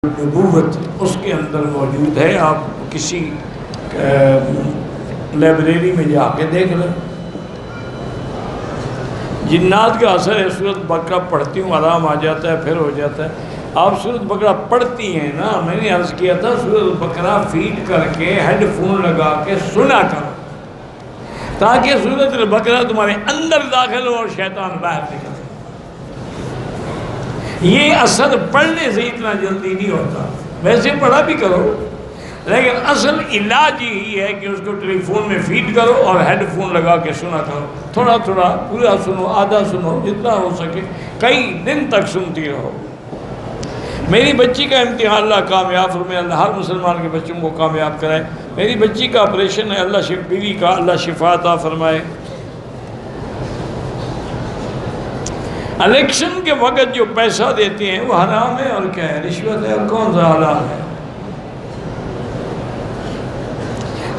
نبوت اس کے اندر موجود ہے. آپ کسی لائبریری میں جا کے دیکھ لیں. جنات کا اثر ہے. سورۃ بقرہ پڑھتی ہوں آرام آ جاتا ہے، پھر ہو جاتا ہے. آپ سورۃ بقرہ پڑھتی ہیں نا، میں نے عرض کیا تھا سورۃ بقرہ فیڈ کر کے ہیڈ فون لگا کے سنا کرو تاکہ سورۃ البقرہ تمہارے اندر داخل ہو اور شیطان باہر نکل. یہ اثر پڑھنے سے اتنا جلدی نہیں ہوتا، ویسے پڑھا بھی کرو، لیکن اصل علاج یہی ہے کہ اس کو ٹیلی فون میں فیڈ کرو اور ہیڈ فون لگا کے سنا کرو. تھوڑا تھوڑا پورا سنو، آدھا سنو، جتنا ہو سکے کئی دن تک سنتی رہو. میری بچی کا امتحان اللہ کامیاب فرمائے، اللہ ہر مسلمان کے بچوں کو کامیاب کرائے. میری بچی کا آپریشن ہے، اللہ بیوی کا اللہ شفا عطا فرمائے. الیکشن کے وقت جو پیسہ دیتے ہیں وہ حرام ہے اور کیا ہے؟ رشوت ہے. اور کون سا حلال ہے؟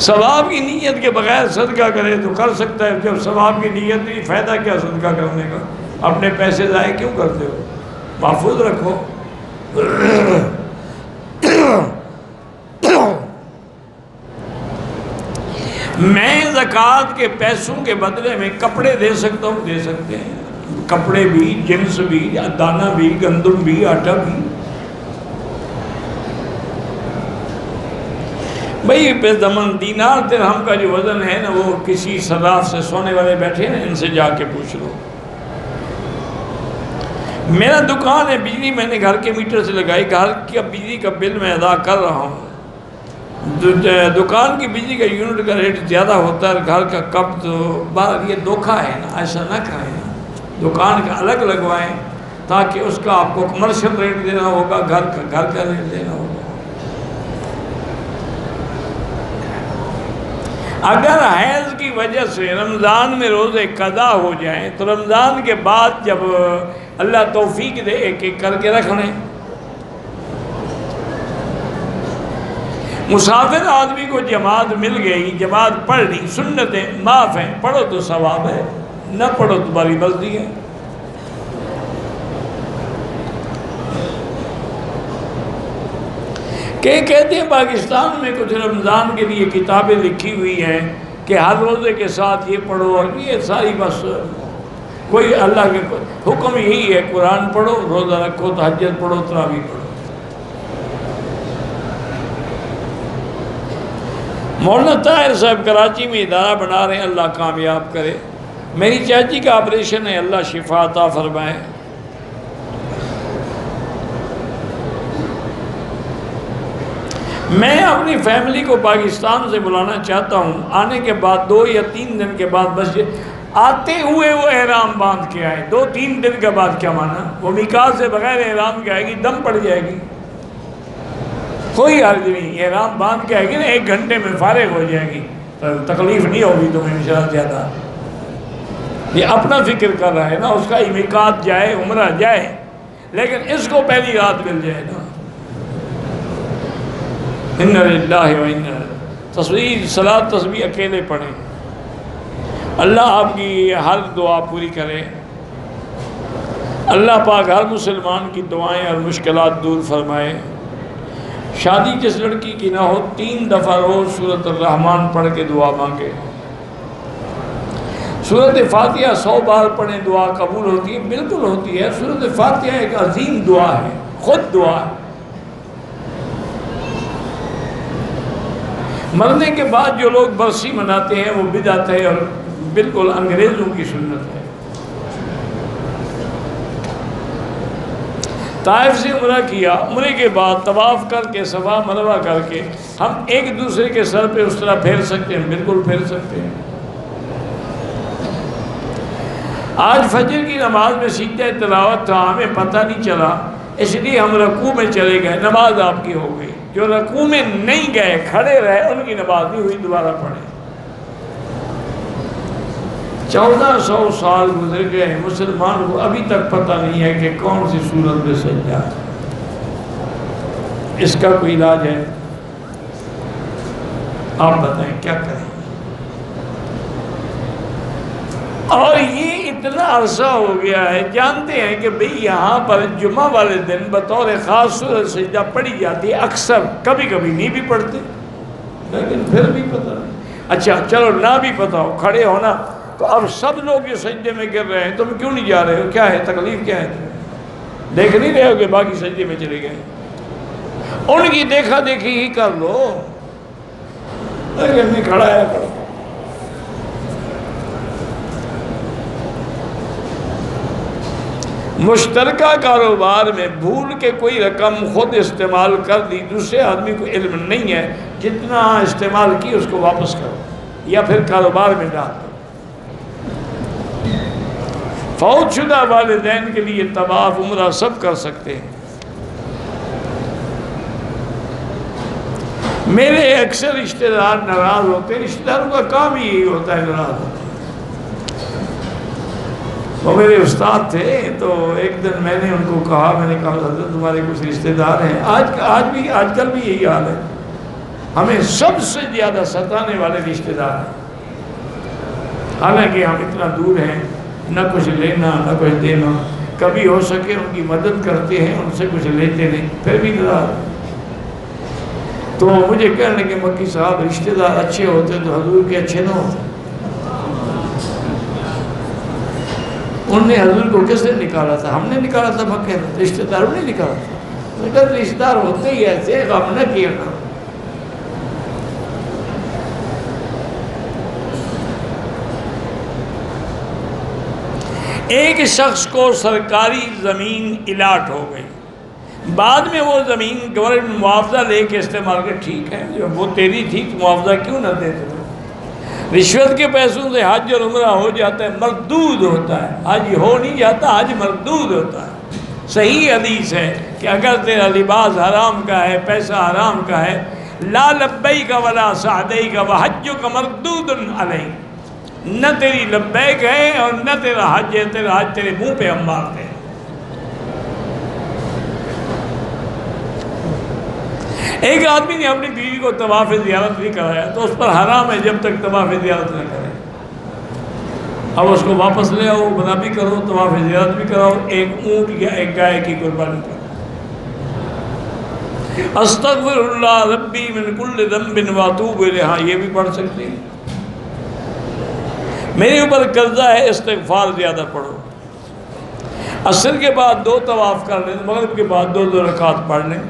ثواب کی نیت کے بغیر صدقہ کرے تو کر سکتا ہے، جب ثواب کی نیت نہیں، فائدہ کیا صدقہ کرنے کا؟ اپنے پیسے ضائع کیوں کرتے ہو؟ محفوظ رکھو. میں زکوٰۃ کے پیسوں کے بدلے میں کپڑے دے سکتا ہوں، دے سکتے ہیں. کپڑے بھی، جنس بھی، دانہ بھی، گندم بھی، آٹا بھی. بھئی پہ دمن دینار درہم کا جو وزن ہے نا، وہ کسی صراف سے سونے والے بیٹھے نا، ان سے جا کے پوچھ لو. میرا دکان ہے، بجلی میں نے گھر کے میٹر سے لگائی، گھر کا بجلی کا بل میں ادا کر رہا ہوں. دکان کی بجلی کا یونٹ کا ریٹ زیادہ ہوتا ہے، گھر کا کب تو بار یہ دھوکہ ہے نا، ایسا نہ کریں. دکان کا الگ لگوائیں تاکہ اس کا آپ کو کمرشل ریٹ دینا ہوگا، گھر کا ریٹ دینا ہوگا. اگر حیض کی وجہ سے رمضان میں روزے قضا ہو جائیں تو رمضان کے بعد جب اللہ توفیق دے ایک ایک کر کے رکھ لیں. مسافر آدمی کو جماعت مل گئی، جماعت پڑھ لی، سنتیں معاف ہیں، پڑھو تو ثواب ہے، نہ پڑھو تمہاری مرضی ہے. کہ کہتے ہیں پاکستان میں کچھ رمضان کے لیے کتابیں لکھی ہوئی ہیں کہ ہر روزے کے ساتھ یہ پڑھو، اور یہ ساری بس کوئی اللہ کے حکم یہی ہے، قرآن پڑھو، روزہ رکھو، تہجد پڑھو، تراویح پڑھو. مولانا طاہر صاحب کراچی میں ادارہ بنا رہے ہیں، اللہ کامیاب کرے. میری چاچی کا آپریشن ہے، اللہ شفا عطا فرمائے. میں اپنی فیملی کو پاکستان سے بلانا چاہتا ہوں. آنے کے بعد 2 یا 3 دن کے بعد بس آتے ہوئے وہ احرام باندھ کے آئے. 2-3 دن کے بعد کیا مانا؟ وہ میقات سے بغیر احرام کے آئے گی، دم پڑ جائے گی، کوئی حرج نہیں. احرام باندھ کے آئے گی نا، 1 گھنٹے میں فارغ ہو جائے گی، تکلیف نہیں ہوگی تمہیں انشاءاللہ زیادہ. یہ اپنا فکر کر رہا ہے نا، اس کا میقات جائے، عمرہ جائے، لیکن اس کو پہلی رات مل جائے نا. اِنَّ لِلَّهِ وَإِنَّا تصویر صلاۃ تسبیح اکیلے پڑھیں. اللہ آپ کی ہر دعا پوری کرے. اللہ پاک ہر مسلمان کی دعائیں اور مشکلات دور فرمائے. شادی جس لڑکی کی نہ ہو، 3 دفعہ روز سورۃ الرحمن پڑھ کے دعا مانگے. سورۃ فاتحہ 100 بار پڑھیں، دعا قبول ہوتی ہے. بالکل ہوتی ہے. سورۃ فاتحہ ایک عظیم دعا ہے، خود دعا ہے. مرنے کے بعد جو لوگ برسی مناتے ہیں وہ بدعت ہے اور بالکل انگریزوں کی سنت ہے. طائف سے عمرہ کیا، عمرے کے بعد طواف کر کے صفا مروہ کر کے ہم ایک دوسرے کے سر پہ اس طرح پھیر سکتے ہیں؟ بالکل پھیر سکتے ہیں. آج فجر کی نماز میں سجدہ تلاوت تھا، ہمیں پتہ نہیں چلا، اس لیے ہم رکوع میں چلے گئے، نماز آپ کی ہو گئی. جو رکوع میں نہیں گئے، کھڑے رہے، ان کی نماز نہیں ہوئی، دوبارہ پڑھیں. 1400 سال گزر گئے، مسلمان کو ابھی تک پتہ نہیں ہے کہ کون سی سورت میں سجدہ ہے. اس کا کوئی علاج ہے؟ آپ بتائیں کیا کریں؟ اور یہ اتنا عرصہ ہو گیا ہے، جانتے ہیں کہ بھئی یہاں پر جمعہ والے دن بطور خاص سورۃ سجدہ پڑھی جاتی ہے، اکثر، کبھی کبھی نہیں بھی پڑھتے، لیکن پھر بھی پتہ نہیں۔ اچھا چلو نہ بھی پتہ ہو، کھڑے ہونا، تو اب سب لوگ یہ سجدے میں گر رہے ہیں، تم کیوں نہیں جا رہے ہو؟ کیا ہے تکلیف؟ کیا ہے؟ دیکھ نہیں رہے ہو کہ باقی سجدے میں چلے گئے؟ ان کی دیکھا دیکھی ہی کر لو، لیکن نہیں، کھڑا ہے کھڑا۔ مشترکہ کاروبار میں بھول کے کوئی رقم خود استعمال کر دی، دوسرے آدمی کو علم نہیں ہے، جتنا استعمال کی اس کو واپس کرو یا پھر کاروبار میں ڈال دو۔ فوت شدہ والدین کے لیے طواف عمرہ سب کر سکتے ہیں۔ میرے اکثر رشتہ دار ناراض ہوتے ہیں، رشتہ داروں کا کام ہی یہی ہوتا ہے ناراض ہوتا ہے۔ وہ میرے استاد تھے، تو ایک دن میں نے ان کو کہا، میں نے کہا حضرت تمہارے کچھ رشتہ دار ہیں، آج کل بھی یہی حال ہے، ہمیں سب سے زیادہ ستانے والے رشتہ دار ہیں، حالانکہ ہم اتنا دور ہیں، نہ کچھ لینا نہ کچھ دینا، کبھی ہو سکے ان کی مدد کرتے ہیں، ان سے کچھ لیتے نہیں، پھر بھی ناراض۔ تو مجھے کہنے کہ مکی صاحب رشتہ دار اچھے ہوتے تو حضور کے اچھے نہ ہوتے۔ انہوں نے حضور کو کس نے نکالا تھا؟ ہم نے نکالا تھا مکے میں، رشتہ داروں نے نکالا تھا۔ لیکن رشتہ دار ہوتے ہی ایسے، غم نہ کیا نا۔ ایک شخص کو سرکاری زمین الاٹ ہو گئی، بعد میں وہ زمین گورنمنٹ معاوضہ لے کے استعمال کر، ٹھیک ہے جب وہ تیری تھی تو معاوضہ کیوں نہ دے تمہیں؟ رشوت کے پیسوں سے حج اور عمرہ ہو جاتا ہے، مردود ہوتا ہے، حج ہو نہیں جاتا، حج مردود ہوتا ہے۔ صحیح حدیث ہے کہ اگر تیرا لباس حرام کا ہے، پیسہ حرام کا ہے، لا لبیک ولا سعدیک وحجک مردود علیک، نہ تیری لبیک ہے اور نہ تیرا حج ہے، تیرا حج تیرے منہ پہ ہم مارتے ہیں۔ ایک آدمی نے اپنی بیوی کو طواف زیارت نہیں کرایا، تو اس پر حرام ہے جب تک طواف زیارت نہ کرے۔ اب اس کو واپس لے آؤ، بنا بھی کرو، طواف زیارت بھی کراؤ، ایک اونٹ یا ایک گائے کی قربانی کرو۔ استغفر اللہ ربی من کل ذنب واتوب الیہ، یہ بھی پڑھ سکتے ہیں۔ میرے اوپر قرضہ ہے، استغفار زیادہ پڑھو۔ عصر کے بعد 2 طواف کر لیں، مغرب کے بعد 2 رکعت پڑھ لیں۔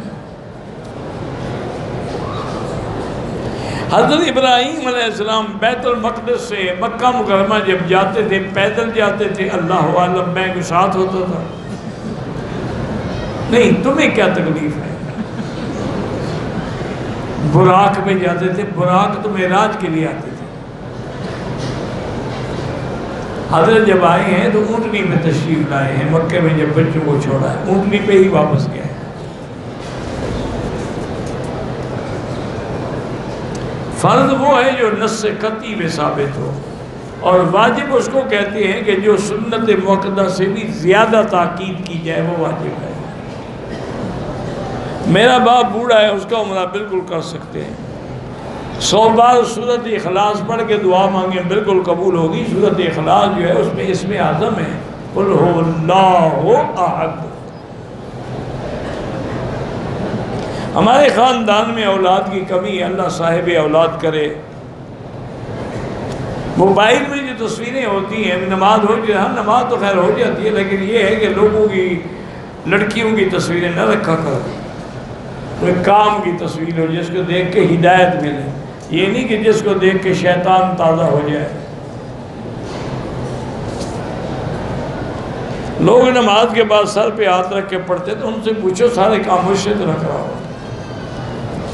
حضرت ابراہیم علیہ السلام بیت المقدس سے مکہ مکرمہ جب جاتے تھے، پیدل جاتے تھے، اللہ عالم میں کو ساتھ ہوتا تھا؟ نہیں، تمہیں کیا تکلیف ہے؟ براق پہ جاتے تھے، براق تو معراج کے لیے آتے تھے۔ حضرت جب آئے ہیں تو اونٹنی میں تشریف لائے ہیں، مکے میں جب بچوں کو چھوڑا ہے اونٹنی پہ ہی واپس گئے۔ فرض وہ ہے جو نص قطعی میں ثابت ہو، اور واجب اس کو کہتے ہیں کہ جو سنت مؤکدہ سے بھی زیادہ تاکید کی جائے، وہ واجب ہے۔ میرا باپ بوڑھا ہے، اس کا عمرہ بالکل کر سکتے ہیں۔ 100 بار سورۃ اخلاص پڑھ کے دعا مانگیں، بالکل قبول ہوگی۔ سورۃ اخلاص جو ہے اس میں اسم اعظم ہے، قل هو اللہ احد۔ ہمارے خاندان میں اولاد کی کمی ہے، اللہ صاحب اولاد کرے۔ موبائل میں جو تصویریں ہوتی ہیں، نماز ہو جائے، ہاں نماز تو خیر ہو جاتی ہے، لیکن یہ ہے کہ لوگوں کی لڑکیوں کی تصویریں نہ رکھا کرو، کوئی کام کی تصویر ہو جس کو دیکھ کے ہدایت ملے، یہ نہیں کہ جس کو دیکھ کے شیطان تازہ ہو جائے۔ لوگ نماز کے بعد سر پہ ہاتھ رکھ کے پڑھتے تو ان سے پوچھو سارے کام مجھ سے تو نہ کراؤ،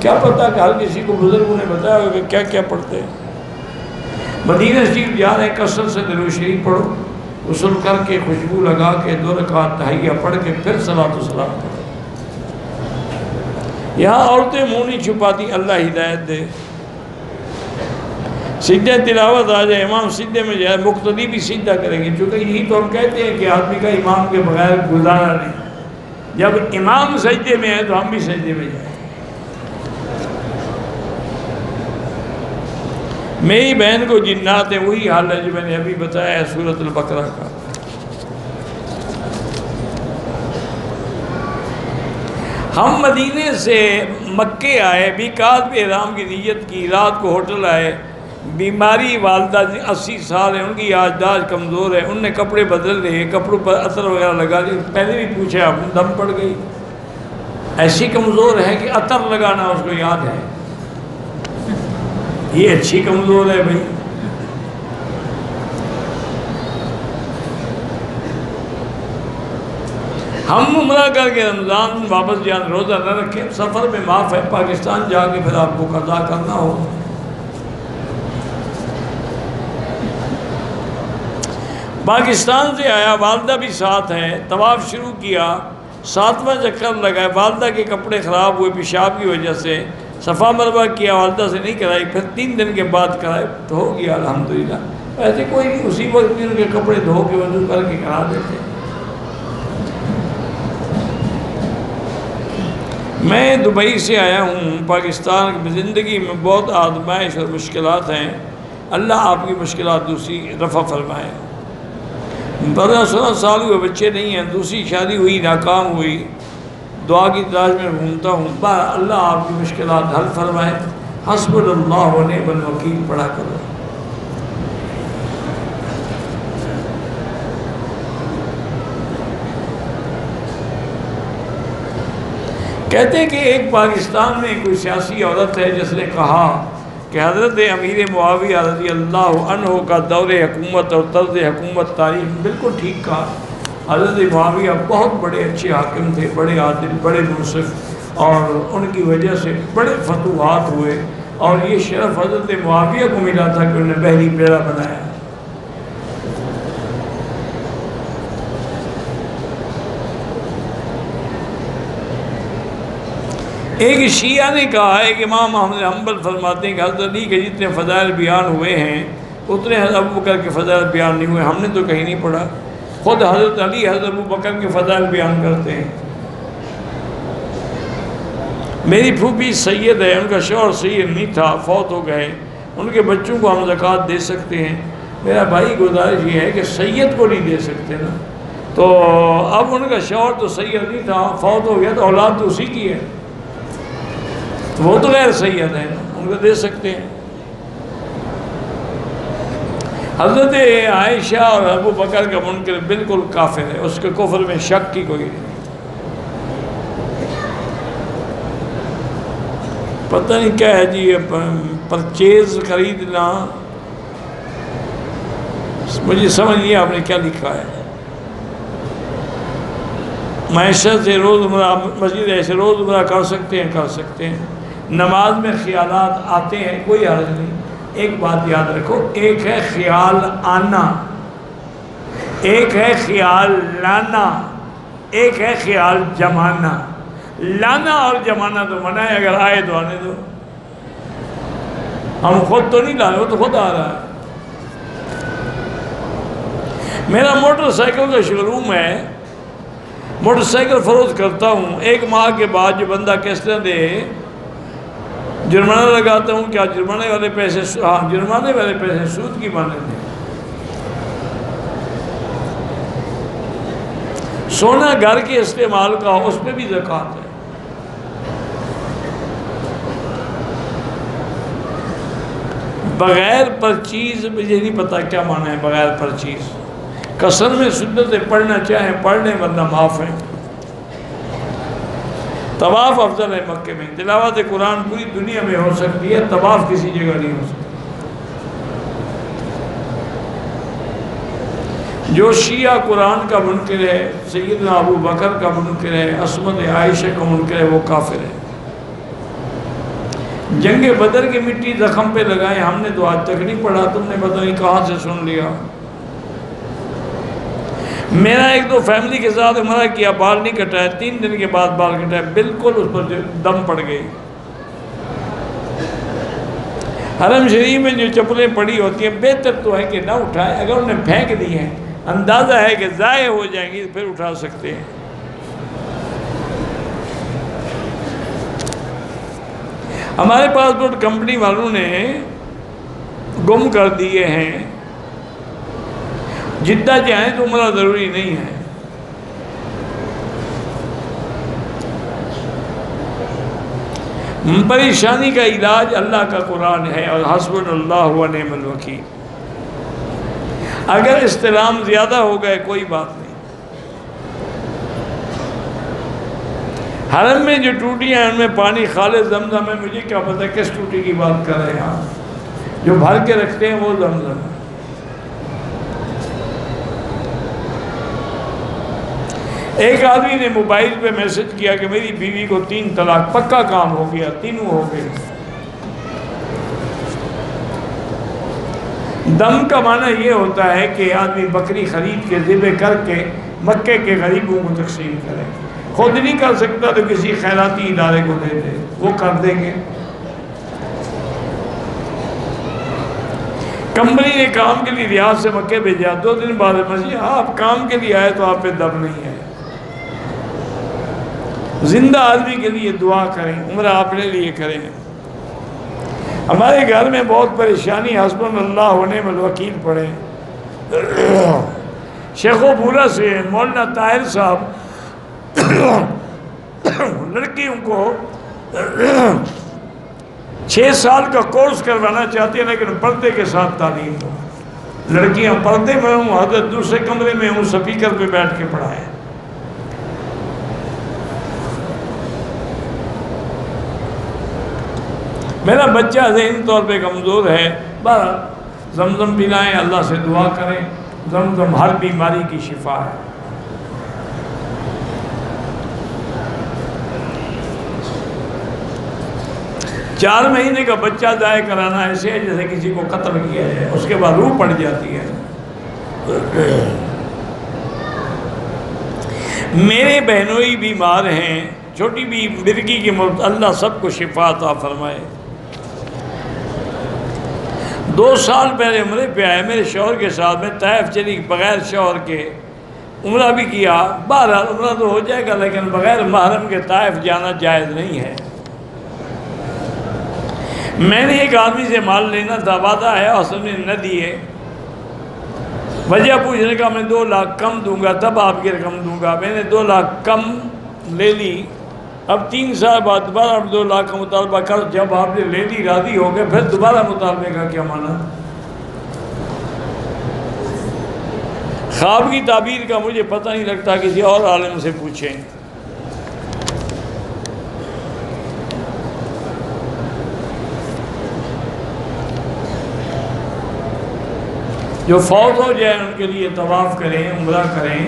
کیا پتہ کہ ہر کسی کو بزرگوں نے بتایا ہوگا کہ کیا کیا پڑھتے ہیں۔ مدینہ شریف جا رہے ہیں، کثرت سے درود شریف پڑھو، غسل کر کے خوشبو لگا کے 2 رکعت تحیہ پڑھ کے پھر صلاۃ و سلام پڑھو۔ یہاں عورتیں منہ نہیں چھپاتی، اللہ ہدایت دے۔ سجدہ تلاوت آ جائے، امام سجدے میں جائے، مقتدی بھی سجدہ کریں گے، چونکہ یہی تو ہم کہتے ہیں کہ آدمی کا امام کے بغیر گزارا نہیں۔ جب امام سجدے میں ہے تو ہم بھی سجدے میں جائیں۔ میری بہن کو جنات ہیں، وہی حال ہے جو میں نے ابھی بتایا ہے سورۃ البقرہ کا۔ ہم مدینے سے مکے آئے، میقات پہ احرام کی نیت کی، رات کو ہوٹل آئے، بیماری والدہ 80 سال ہے، ان کی یادداشت کمزور ہے، ان نے کپڑے بدل رہے، کپڑوں پر عطر وغیرہ لگا لیے، پہلے بھی پوچھا آپ دم پڑ گئی، ایسی کمزور ہے کہ عطر لگانا اس کو یاد ہے، یہ اچھی کمزور ہے بھائی۔ ہم عمرہ کر کے رمضان واپس جان روزہ نہ رکھیں، سفر میں معاف ہے، پاکستان جا کے پھر آپ کو قضا کرنا ہو۔ پاکستان سے آیا، والدہ بھی ساتھ ہے، طواف شروع کیا، 7واں چکر لگا، والدہ کے کپڑے خراب ہوئے پیشاب کی وجہ سے، صفا مروہ کیا، والدہ سے نہیں کرائی، پھر 3 دن کے بعد کرائے تو ہو گیا الحمدللہ۔ ایسے کوئی نہیں، اسی وقت بھی ان کے کپڑے دھو کے وضو کر کے کرا دیتے۔ میں دبئی سے آیا ہوں، پاکستان کی زندگی میں بہت آزمائش اور مشکلات ہیں، اللہ آپ کی مشکلات دوسری رفع فرمائے۔ 15-16 سال ہوئے، بچے نہیں ہیں، دوسری شادی ہوئی ناکام ہوئی، دعا کی تلاش میں گھومتا ہوں، اللہ آپ کی مشکلات حل فرمائے۔ حسبنا اللہ و نعم الوکیل پڑھا کرو۔ کہتے ہیں کہ ایک پاکستان میں کوئی سیاسی عورت ہے جس نے کہا کہ حضرت امیر معاویہ رضی اللہ عنہ کا دور حکومت اور طرز حکومت تاریخ بالکل ٹھیک کہا۔ حضرت معاویہ بہت بڑے اچھے حاکم تھے، بڑے عادل، بڑے منصف، اور ان کی وجہ سے بڑے فتوحات ہوئے، اور یہ شرف حضرت معاویہ کو ملا تھا کہ انہیں بحری پیرا بنایا۔ ایک شیعہ نے کہا ہے کہ امام احمد حنبل فرماتے ہیں کہ حضرت علی کے جتنے فضائل بیان ہوئے ہیں اتنے حضرت ابوبکر کے فضائل بیان نہیں ہوئے، ہم نے تو کہیں نہیں پڑھا، خود حضرت علی حضرت ابوبکر کے فضائل بیان کرتے ہیں۔ میری پھوپھی سید ہے، ان کا شوہر سید نہیں تھا، فوت ہو گئے، ان کے بچوں کو ہم زکوٰۃ دے سکتے ہیں۔ میرا بھائی گزارش یہ ہے کہ سید کو نہیں دے سکتے نا، تو اب ان کا شوہر تو سید نہیں تھا، فوت ہو گیا، تو اولاد تو اسی کی ہے، وہ تو غیر سید ہیں، ان کو دے سکتے ہیں۔ حضرت عائشہ اور ابو بکر کا منکر بالکل کافر ہے، اس کے کفر میں شک کی کوئی نہیں۔ پتہ نہیں کیا ہے جی، پرچیز خریدنا، مجھے سمجھ نہیں آپ نے کیا لکھا ہے۔ معیشت سے روزمرہ مسجد ایسے روزمرہ کر سکتے ہیں، کر سکتے ہیں۔ نماز میں خیالات آتے ہیں، کوئی حرج نہیں۔ ایک بات یاد رکھو، ایک ہے خیال آنا، ایک ہے خیال لانا، ایک ہے خیال جمانا۔ لانا اور جمانا تو منع ہے، اگر آئے تو آنے دو، ہم خود تو نہیں لا رہے، وہ تو خود آ رہا ہے۔ میرا موٹر سائیکل کا شو روم ہے، موٹر سائیکل فروخت کرتا ہوں، 1 ماہ کے بعد جو بندہ قسطیں دے جرمانہ لگاتا ہوں۔ کیا جرمانے والے پیسے، جرمانے والے پیسے سود کی مانند ہیں۔ سونا گھر کے استعمال کا، اس پہ بھی زکوٰۃ ہے۔ بغیر پرچیز، مجھے نہیں پتا کیا معنی ہے بغیر پرچیز، قصر میں سنتیں پڑھنا چاہیں پڑھ لیں ورنہ معاف ہے۔ طواف افضل ہے مکے میں، تلاوت قرآن پوری دنیا میں ہو سکتی ہے، طواف کسی جگہ نہیں ہو سکتا۔ جو شیعہ قرآن کا منکر ہے، سیدنا ابو بکر کا منکر ہے، عصمت عائشہ کا منکر ہے، وہ کافر ہے۔ جنگ بدر کی مٹی زخم پہ لگائے، ہم نے تو آج تک نہیں پڑھا، تم نے پتہ نہیں کہاں سے سن لیا۔ میرا ایک دو فیملی کے ساتھ عمرہ کیا، بال نہیں کٹائے، 3 دن کے بعد بال کٹائے، بالکل اس پر دم پڑ گئی۔ حرم شریف میں جو چپلیں پڑی ہوتی ہیں، بہتر تو ہے کہ نہ اٹھائے، اگر انہیں پھینک دی ہیں اندازہ ہے کہ ضائع ہو جائیں گی، پھر اٹھا سکتے ہیں۔ ہمارے پاسپورٹ کمپنی والوں نے گم کر دیے ہیں، جدہ جائیں تو عمرہ ضروری نہیں ہے۔ پریشانی کا علاج اللہ کا قرآن ہے، اور حسبنا اللہ و نعم الوکیل۔ اگر استلام زیادہ ہو گئے کوئی بات نہیں، حرم میں جو ٹوٹیاں ہیں ان میں پانی خالص زمزم ہے، مجھے کیا پتہ کس ٹوٹی کی بات کر رہے ہیں آپ، جو بھر کے رکھتے ہیں وہ زمزم ہے۔ ایک آدمی نے موبائل پہ میسج کیا کہ میری بیوی کو 3 طلاق، پکا کام ہو گیا، تینوں ہو گئے۔ دم کا معنی یہ ہوتا ہے کہ آدمی بکری خرید کے ذبح کر کے مکے کے غریبوں کو تقسیم کرے، خود نہیں کر سکتا تو کسی خیراتی ادارے کو دے دے، وہ کر دیں گے۔ کمپنی نے کام کے لیے ریاض سے مکے بھیجا، 2 دن بعد مسجد، آپ کام کے لیے آئے تو آپ پہ دم نہیں ہے۔ زندہ آدمی کے لیے دعا کریں، عمرہ اپنے لیے کریں۔ ہمارے گھر میں بہت پریشانی، حسبنا اللہ و نعم الوکیل پڑھے۔ شیخ و پورا سے مولانا طاہر صاحب لڑکیوں کو 6 سال کا کورس کروانا چاہتے ہیں، لیکن پردے کے ساتھ تعلیم ہو۔ لڑکیاں پردے میں ہوں، حضرت دوسرے کمرے میں ہوں، سپیکر پہ بیٹھ کے پڑھائیں۔ میرا بچہ ذہنی طور پہ کمزور ہے، بہرحال زمزم پلائیں، اللہ سے دعا کریں، زمزم ہر بیماری کی شفا ہے۔ چار مہینے کا بچہ ضائع کرانا ایسے ہے جیسے کسی کو قتل کیا ہے، اس کے بعد روح پڑ جاتی ہے۔ میرے بہنوئی بیمار ہیں، چھوٹی بھی مرغی کی موت، اللہ سب کو شفا عطا فرمائے۔ 2 سال پہلے عمرے پہ آئے میرے شوہر کے ساتھ، میں طائف چلی بغیر شوہر کے، عمرہ بھی کیا۔ بہرحال عمرہ تو ہو جائے گا لیکن بغیر محرم کے طائف جانا جائز نہیں ہے۔ میں نے ایک آدمی سے مال لینا تھا، وعدہ ہے، اس نے نہ دیے، وجہ پوچھنے کا میں 2 لاکھ کم دوں گا تب آپ کی رقم دوں گا۔ میں نے 2 لاکھ کم لے لی، اب 3 سال بعد دوبارہ 2 لاکھ کا مطالبہ کر، جب آپ نے لے لی راضی ہو گئے، پھر دوبارہ مطالبے کا کیا معنی؟ خواب کی تعبیر کا مجھے پتہ نہیں لگتا، کسی اور عالم سے پوچھیں۔ جو فوت ہو جائے ان کے لیے طواف کریں، عمرہ کریں،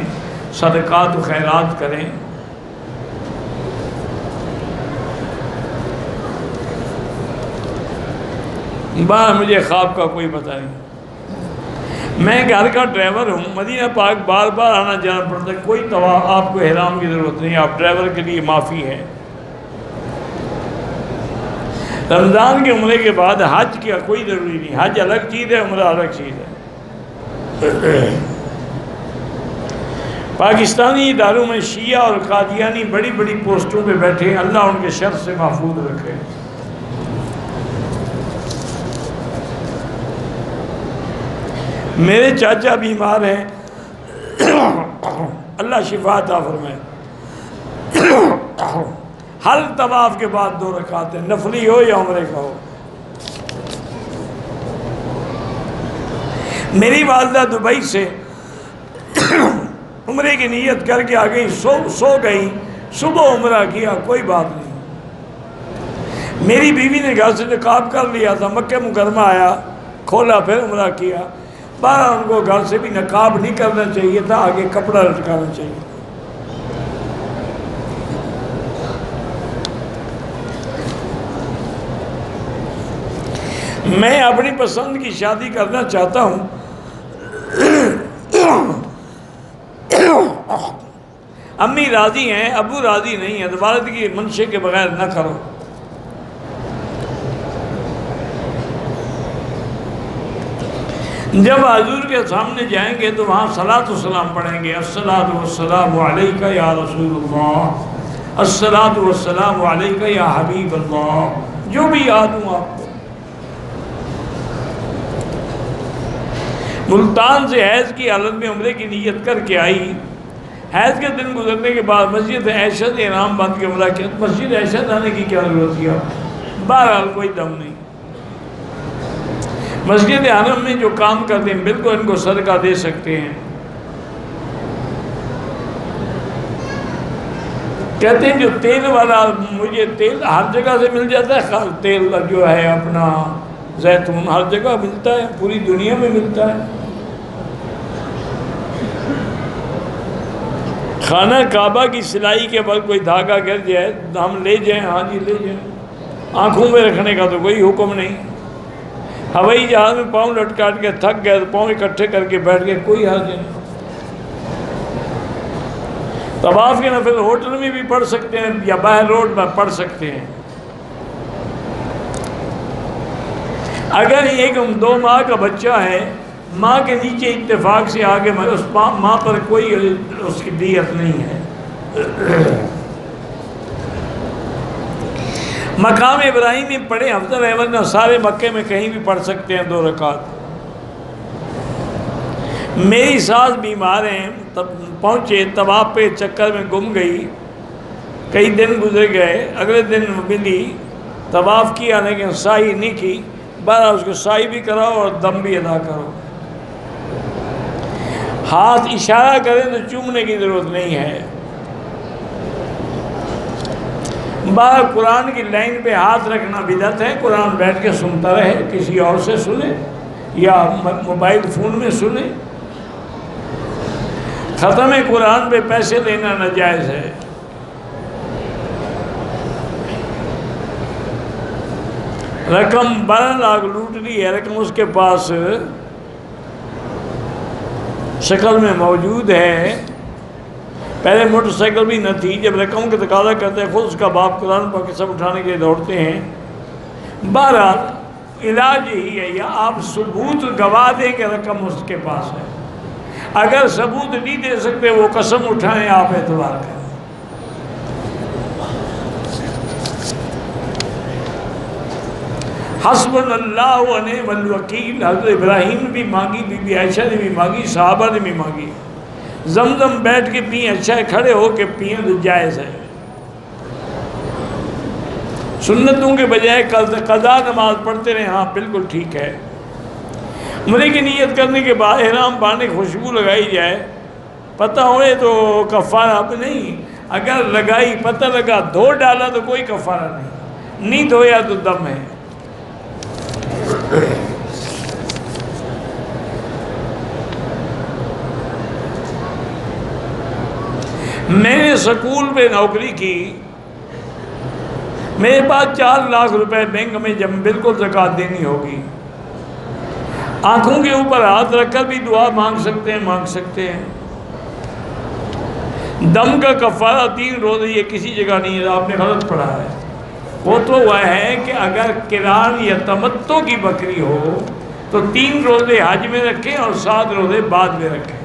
صدقات و خیرات کریں۔ مجھے خواب کا کوئی پتہ نہیں، میں گھر کا ڈرائیور ہوں، مدینہ پاک بار بار آنا جانا پڑتا ہے، کوئی طواف آپ کو احرام کی ضرورت نہیں، آپ ڈرائیور کے لیے معافی ہے۔ رمضان کے عمرے کے بعد حج کا کوئی ضروری نہیں، حج الگ چیز ہے، عمرہ الگ چیز ہے۔ پاکستانی اداروں میں شیعہ اور قادیانی بڑی بڑی پوسٹوں پہ بیٹھے ہیں، اللہ ان کے شر سے محفوظ رکھے۔ میرے چاچا بیمار ہیں، اللہ شفا عطا فرمائے۔ ہر طواف کے بعد 2 رکعتیں، نفلی ہو یا عمرے کا ہو۔ میری والدہ دبئی سے عمرے کی نیت کر کے آ گئی، سو گئی، صبح عمرہ کیا، کوئی بات نہیں۔ میری بیوی نے گھر سے نقاب کر لیا تھا، مکہ مکرمہ آیا، کھولا، پھر عمرہ کیا۔ بہرحال ان کو گھر سے بھی نقاب نہیں کرنا چاہیے تھا، آگے کپڑا لٹکانا چاہیے۔ میں اپنی پسند کی شادی کرنا چاہتا ہوں، امی راضی ہیں، ابو راضی نہیں ہیں، والد کی منشے کے بغیر نہ کرو۔ جب حضور کے سامنے جائیں گے تو وہاں صلاۃ و سلام پڑھیں گے، الصلاۃ والسلام علیک یا رسول اللہ، الصلاۃ والسلام علیک یا حبیب اللہ، جو بھی یاد ہوں آپ کو۔ ملتان سے حیض کی حالت میں عمرے کی نیت کر کے آئی، حیض کے دن گزرنے کے بعد مسجد عائشہ سے احرام باندھ کے عمرہ کیا۔ مسجد عائشہ جانے کی کیا ضرورت تھی آپ؟ بہرحال کوئی دم نہیں۔ مسجد حرم میں جو کام کرتے ہیں بالکل ان کو صدقہ دے سکتے ہیں۔ کہتے ہیں جو تیل والا، مجھے تیل ہر جگہ سے مل جاتا ہے، تیل جو ہے اپنا زیتون ہر جگہ ملتا ہے، پوری دنیا میں ملتا ہے۔ خانہ کعبہ کی سلائی کے بعد کوئی دھاگا گر جائے ہم لے جائیں، ہاں جی لے جائیں، آنکھوں میں رکھنے کا تو کوئی حکم نہیں۔ ہوائی جہاز میں پاؤں لٹکاٹ کے تھک گئے تو پاؤں اکٹھے کر کے بیٹھ گئے، کوئی حرج نہیں۔ طواف کے نفل ہوٹل میں بھی پڑھ سکتے ہیں یا باہر روڈ پر پڑھ سکتے ہیں۔ اگر ایک 2 ماہ کا بچہ ہے، ماں کے نیچے اتفاق سے آگے اس ماں پر کوئی اس کی دیت نہیں ہے۔ مقام ابراہیم میں پڑھے افضل ہے، ورنہ سارے مکے میں کہیں بھی پڑھ سکتے ہیں 2 رکعت۔ میری ساس بیمار ہیں، تب پہنچے طواف پہ چکر میں گم گئی، کئی دن گزر گئے، اگلے دن ملی، طواف کیا لیکن سعی نہیں کی، بہرحال اس کو سعی بھی کراؤ اور دم بھی ادا کرو۔ ہاتھ اشارہ کریں تو چومنے کی ضرورت نہیں ہے۔ بہرحال قرآن کی لائن پہ ہاتھ رکھنا بدعت ہے، قرآن بیٹھ کے سنتا رہے، کسی اور سے سنے یا موبائل فون میں سنے۔ ختم قرآن پہ پیسے لینا ناجائز ہے۔ رقم 12 لاکھ لوٹ لی ہے، رقم اس کے پاس شکل میں موجود ہے، پہلے موٹر سائیکل بھی نہ تھی، جب رقم کا تقاضا کرتے ہیں خود اس کا باپ قرآن پاک کی سب اٹھانے کے لیے دوڑتے ہیں۔ بہرحال علاج یہی ہے، یا آپ ثبوت گواہ دیں کہ رقم اس کے پاس ہے، اگر ثبوت نہیں دے سکتے وہ قسم اٹھائیں، آپ اعتبار کریں۔ حسبنا اللہ و نعم الوکیل حضرت ابراہیم نے بھی مانگی، بی بی عائشہ نے بھی مانگی، صحابہ نے بھی مانگی۔ زمزم بیٹھ کے پئیں اچھا ہے، کھڑے ہو کے پئیں تو جائز ہے۔ سنتوں کے بجائے قضا نماز پڑھتے رہے، ہاں بالکل ٹھیک ہے۔ عمرے کی نیت کرنے کے بعد احرام باندھے خوشبو لگائی جائے، پتہ ہوئے تو کفارہ اب نہیں، اگر لگائی پتہ لگا دھو ڈالا تو کوئی کفارہ نہیں، نہیں دھویا تو دم ہے۔ میں نے سکول میں نوکری کی، میرے پاس 4 لاکھ روپے بینک میں جب بالکل زکوٰۃ دینی ہوگی، آنکھوں کے اوپر ہاتھ رکھ کر بھی دعا مانگ سکتے ہیں۔ دم کا کفارہ 3 روزے، یہ کسی جگہ نہیں ہے، آپ نے غلط پڑھا ہے۔ وہ تو وہ ہے کہ اگر قران یا تمتع کی بکری ہو تو 3 روزے حج میں رکھیں اور 7 روزے بعد میں رکھیں۔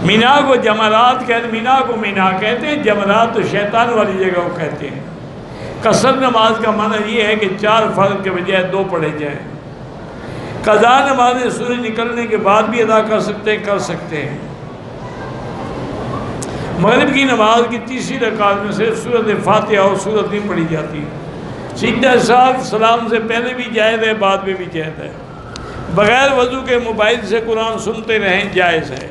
مینا کو جمرات کہتے، مینا کو مینا کہتے ہیں، جمرات تو شیطان والی جگہ کو کہتے ہیں۔ قصر نماز کا معنی یہ ہے کہ 4 فرض کے بجائے 2 پڑھے جائیں۔ قضا نمازیں سورج نکلنے کے بعد بھی ادا کر سکتے ہیں۔ مغرب کی نماز کی 3ری رکعت میں صرف سورۃ فاتحہ اور سورت نہیں پڑھی جاتی۔ سیدھا صاحب سلام سے پہلے بھی جائز ہے، بعد میں بھی جائز ہے۔ بغیر وضو کے موبائل سے قرآن سنتے رہیں، جائز ہے۔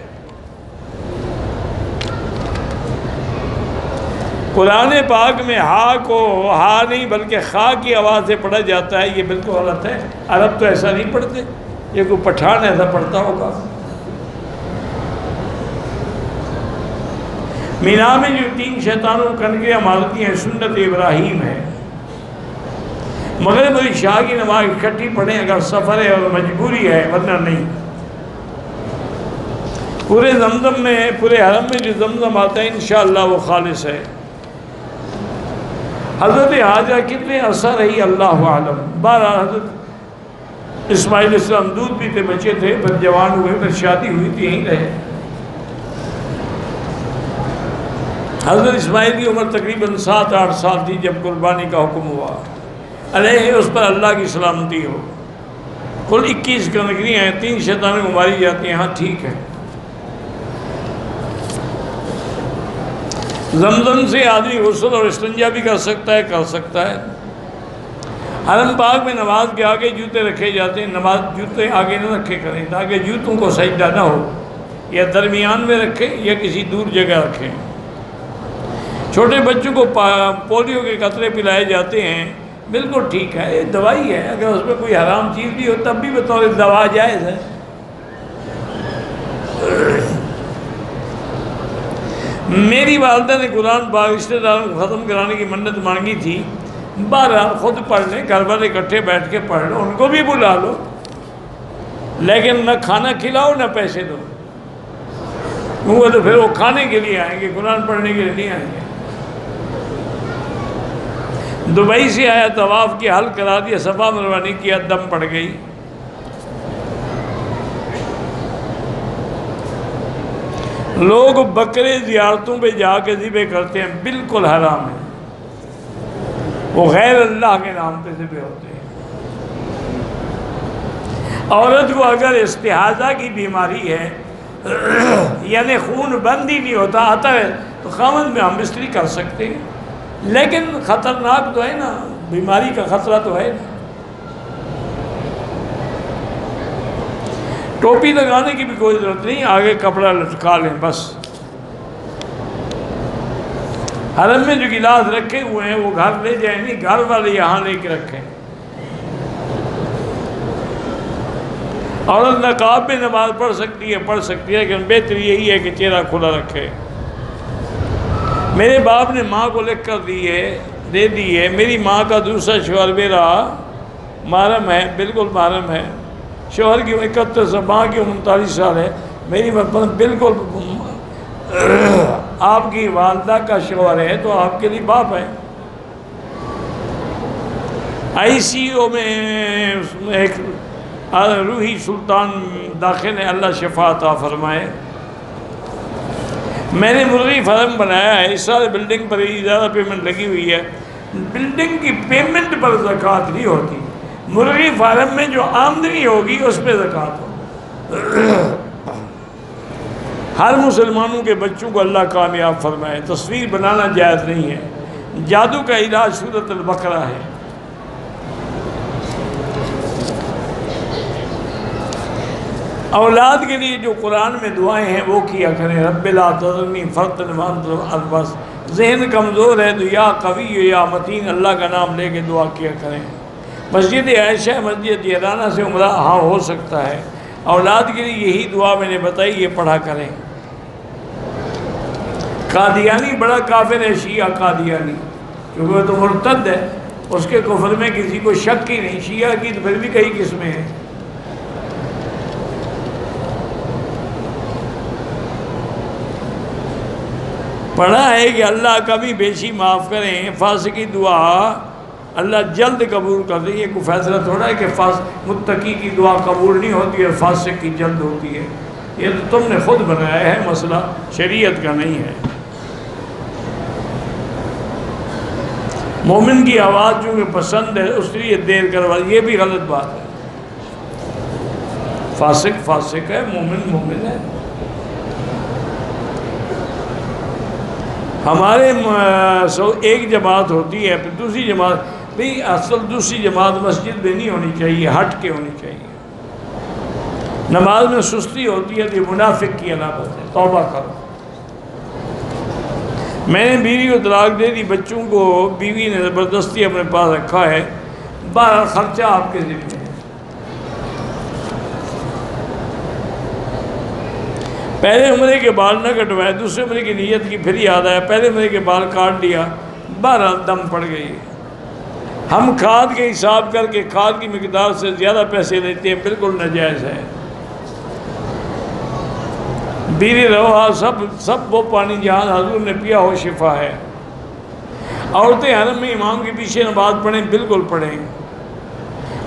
قرآن پاک میں ہا کو ہا نہیں بلکہ خا کی آواز سے پڑھا جاتا ہے، یہ بالکل غلط ہے۔ عرب تو ایسا نہیں پڑھتے، یہ کوئی پٹھان ایسا پڑھتا ہوگا۔ مینا میں جو 3 شیطانوں کو کنکریاں مارتی ہیں سنت ابراہیم ہے۔ مغرب اور عشاء کی نماز اکٹھی پڑھیں اگر سفر ہے اور مجبوری ہے، ورنہ نہیں۔ پورے زمزم میں، پورے حرم میں جو زمزم آتا ہے انشاءاللہ وہ خالص ہے۔ حضرت حاجرہ کتنے عرصہ رہی اللہ عالم۔ 12 حضرت اسماعیل علیہ السلام دودھ پیتے بچے تھے، پھر جوان ہوئے، پھر شادی ہوئی تھی، یہیں رہے۔ حضرت اسماعیل کی عمر تقریباً 7-8 سال تھی جب قربانی کا حکم ہوا، علیہ اس پر اللہ کی سلامتی ہو۔ کل 21 کنکریاں ہیں، 3 شیطانوں کو ماری جاتی ہیں، ہاں ٹھیک ہے۔ زمزم سے آدمی غسل اور استنجا بھی کر سکتا ہے حرم پاک میں نماز کے آگے جوتے رکھے جاتے ہیں، نماز جوتے آگے نہ رکھے کریں تاکہ جوتوں کو سجدہ نہ ہو، یا درمیان میں رکھیں یا کسی دور جگہ رکھیں۔ چھوٹے بچوں کو پولیو کے قطرے پلائے جاتے ہیں، بالکل ٹھیک ہے، یہ دوائی ہے، اگر اس میں کوئی حرام چیز بھی ہو تب بھی بطور دوا جائز ہے۔ میری والدہ نے قرآن پاک رشتہ داروں کو ختم کرانے کی منت مانگی تھی، بہرحال خود پڑھ لیں، گھر والے اکٹھے بیٹھ کے پڑھ لو، ان کو بھی بلا لو، لیکن نہ کھانا کھلاؤ نہ پیسے دو، وہ تو پھر وہ کھانے کے لیے آئیں گے، قرآن پڑھنے کے لیے نہیں آئیں گے۔ دبئی سے آیا، طواف کیا، حل کرا دیا، صفا مروہ نہیں کیا، دم پڑ گئی۔ لوگ بکرے زیارتوں پہ جا کے ذبح کرتے ہیں، بالکل حرام ہے، وہ غیر اللہ کے نام پہ ذبح ہوتے ہیں۔ عورت کو اگر استحاضہ کی بیماری ہے، یعنی خون بند ہی نہیں ہوتا، آتا ہے، تو خاوند میں ہم بستری کر سکتے ہیں، لیکن خطرناک تو ہے نا، بیماری کا خطرہ تو ہے نا۔ ٹوپی لگانے کی بھی کوئی ضرورت نہیں، آگے کپڑا لٹکا لیں بس۔ حرم میں جو گلاس رکھے ہوئے ہیں وہ گھر لے جائیں، نہیں گھر والے یہاں لے کے رکھیں۔ عورت نقاب میں نماز پڑھ سکتی ہے، لیکن بہتر یہی ہے کہ چہرہ کھلا رکھے۔ میرے باپ نے ماں کو لکھ کر دے دی ہے، میری ماں کا دوسرا شوہر میرا محرم ہے، بالکل محرم ہے، شوہر کی 31 ماں کی 39 سال ہے، میری بالکل آپ کی والدہ کا شوہر ہے تو آپ کے لیے باپ ہے۔ ICU میں ایک روحی سلطان داخل ہے، اللہ شفا عطا فرمائے۔ میں نے مرغی فارم بنایا ہے، اس سال بلڈنگ پر زیادہ پیمنٹ لگی ہوئی ہے، بلڈنگ کی پیمنٹ پر زکوٰۃ نہیں ہوتی، مرغی فارم میں جو آمدنی ہوگی اس پہ زکوٰۃ ہوگی۔ ہر مسلمانوں کے بچوں کو اللہ کامیاب فرمائے۔ تصویر بنانا جائز نہیں ہے، جادو کا علاج سورۃ البقرہ ہے۔ اولاد کے لیے جو قرآن میں دعائیں ہیں وہ کیا کریں، رب لا تذرنی فردا وانت البس، ذہن کمزور ہے تو یا قوی یا متین اللہ کا نام لے کے دعا کیا کریں۔ مسجد عائشہ، مسجد جیرانہ سے عمرہ ہاں ہو سکتا ہے، اولاد کے لیے یہی دعا میں نے بتائی، یہ پڑھا کریں۔ قادیانی بڑا کافر ہے، شیعہ قادیانی، کیونکہ وہ تو مرتد ہے، اس کے کفر میں کسی کو شک ہی نہیں، شیعہ کی تو پھر بھی کئی قسمیں ہیں۔ پڑھا ہے کہ اللہ کبھی بیشی معاف کریں، فاسق کی دعا اللہ جلد قبول کر دے۔ یہ کوئی فیصلہ تھوڑا ہے کہ متقی کی دعا قبول نہیں ہوتی اور فاسق کی جلد ہوتی ہے، یہ تو تم نے خود بنایا ہے، مسئلہ شریعت کا نہیں ہے۔ مومن کی آواز جو کہ پسند ہے اس لیے دیر کروا، یہ بھی غلط بات ہے۔ فاسق ہے، مومن ہے۔ ہمارے ایک جماعت ہوتی ہے، پھر دوسری جماعت، بھئی اصل دوسری جماعت مسجد میں نہیں ہونی چاہیے، ہٹ کے ہونی چاہیے۔ نماز میں سستی ہوتی ہے تو یہ منافق کی علامت ہے، توبہ کرو۔ میں نے بیوی کو طلاق دے دی، بچوں کو بیوی نے زبردستی اپنے پاس رکھا ہے، بہرحال خرچہ آپ کے ذمہ ہے۔ پہلے عمرے کے بال نہ کٹوائے، دوسرے عمرے کی نیت کی، پھر یاد آیا پہلے عمرے کے بال کاٹ لیا، بہرحال دم پڑ گئی۔ ہم کھاد کے حساب کر کے کھاد کی مقدار سے زیادہ پیسے لیتے ہیں، بالکل ناجائز ہے۔ بیری روا سب وہ پانی جہاں حضور نے پیا ہو شفا ہے۔ عورتیں حرم میں امام کے پیچھے نماز پڑھیں، بالکل پڑھیں۔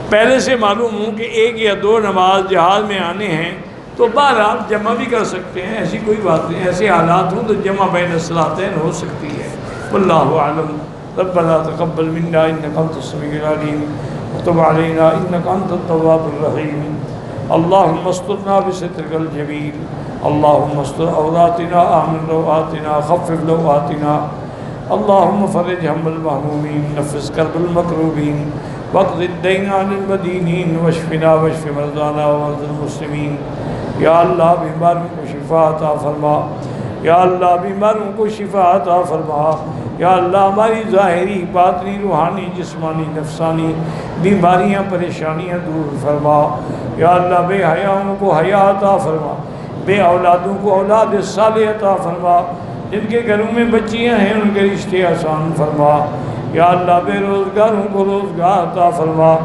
پہلے سے معلوم ہوں کہ ایک یا دو نماز جہاز میں آنے ہیں تو بہرحال جمع بھی کر سکتے ہیں، ایسی کوئی بات نہیں، ایسے حالات ہوں تو جمع بین الصلاتین ہو سکتی ہے۔ واللہ اعلم۔ ربنا تقبل منا انک انت السمیع العلیم وتب علینا انک انت التواب الرحیم۔ اللهم استرنا بسترك الجميل اللهم استر عوراتنا آمن روآتنا خفف لوآتنا اللهم فرج هم المهمومين نفس كرب المكروبين واقض الدين عن المدينين واشفنا واشف مرضانا ومرضى المسلمين یا اللہ بیماروں کو شفا عطا فرما یا اللہ بیماروں کو شفا عطا فرما یا اللہ ہماری ظاہری باطنی روحانی جسمانی نفسانی بیماریاں پریشانیاں دور فرما یا اللہ بے حیاؤں کو حیا عطا فرما بے اولادوں کو اولاد صالح عطا فرما جن کے گھروں میں بچیاں ہیں ان کے رشتے آسان فرما یا اللہ بے روزگاروں کو روزگار عطا فرما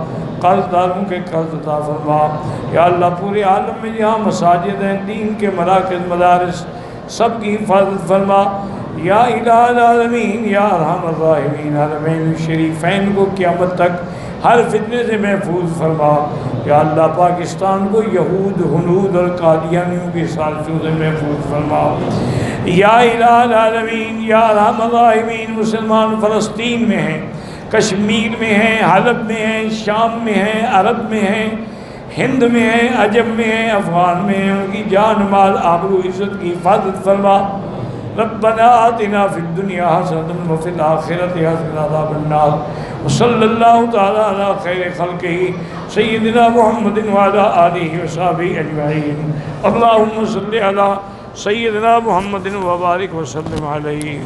قرض داروں کے قرض عطا فرما یا اللہ پورے عالم میں جہاں مساجد ہیں دین کے مراکز مدارس سب کی حفاظت فرما یا الہ العالمین یا ارحم الراحمین حرمین شریفین کو قیامت تک ہر فتنے سے محفوظ فرما یا اللہ پاکستان کو یہود ہنود اور قادیانیوں کی سازشوں سے محفوظ فرما یا الہ العالمین یا ارحم الراحمین مسلمان فلسطین میں ہیں کشمیر میں ہیں حلب میں ہیں شام میں ہیں عرب میں ہیں ہند میں ہیں عجم میں ہیں افغان میں ہیں ان کی جان مال آبرو عزت کی حفاظت فرما ربنا آتنا فی الدنیا حسنۃ وفی الآخرۃ حسنۃ وقنا عذاب النار وصلی اللہ تعالی علی خیر خلقہ سیدنا محمد وعلی آلہ وصحبہ اجمعین اللہم صلی علی سیدنا محمد وبارک وسلم علیہ